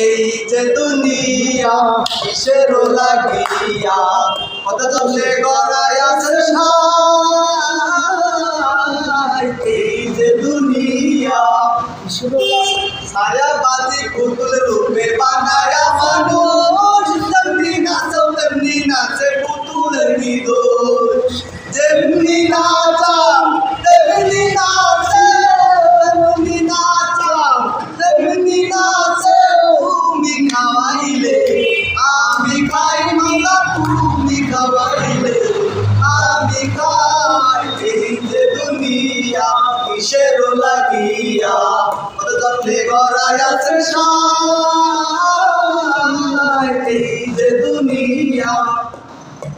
এই যে দুনিয়া কিসের লাগিয়া কত জলে গড়ায় আছে সাই। এই যে দুনিয়া ছায়াবাজি পুতুল রূপে বানায়া মানুষ যেমনি নাচো তেমনি নাচে পুতুলের নিদোষ। যেমনি নাচাম তেমনি নাচে, তেমনি নাচাম তেমনি নাচে। তুমি খাওয়াইলে আমি খাই মালা, তুমি খাওয়াইলে আমি খাই। এই যে দুনিয়া কিসের লাগিয়া কত জলে গড়ায় আছে সাই। এই যে দুনিয়া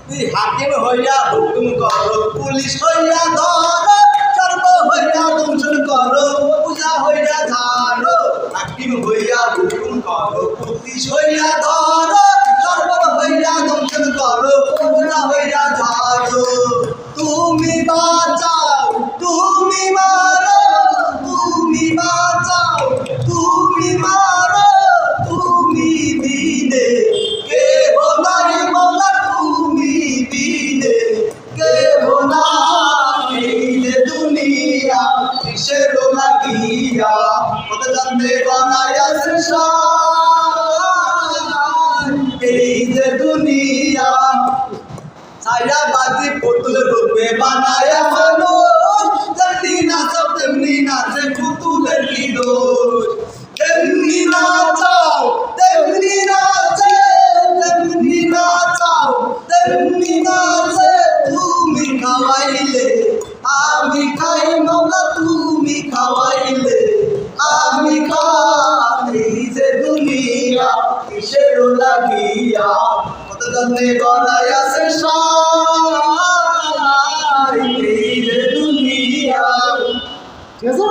তুই হাকিম হইয়া হুকুম করো, পুলিশ হইয়া ধরো, সর্ব হইয়া দংশন করো, পূজা হইয়া ঝাড়ো। হাকিম হইয়া হুকুম করো, পুলিশ হইয়া ধরো, সর্ব হইয়া দংশন করো, পূজা হইয়া ঝাড়ো। তুমি বাঁচাও তুমি মারো, তুমি বাঁচাও তুমি মারো, তুমি বিনে কেহ নাই মোলা, তুমি বিনে কেহ নাই। এই যে দুনিয়া কিসের লাগিয়া কত জলে গড়ায় আছে সাই। এই যে দুনিয়া ছায়াবাজি পুতুল রূপে বানায় মানুষ যেমনি নাচো তেমনি নাচে পুতুলের কি দোষ। তেমনি নাচাও তেমনি নাচে, তেমনি নাচাও তেমনি নাচে। তুমি খাওয়াইলে আমি খাই মাওলা, তুমি খাওয়াইলে আমি খাই। এই যে দুনিয়া কিসের লাগিয়া কত জলে গড়ায় আছে সাই। এই যে দুনিয়া, ঠিক আছে।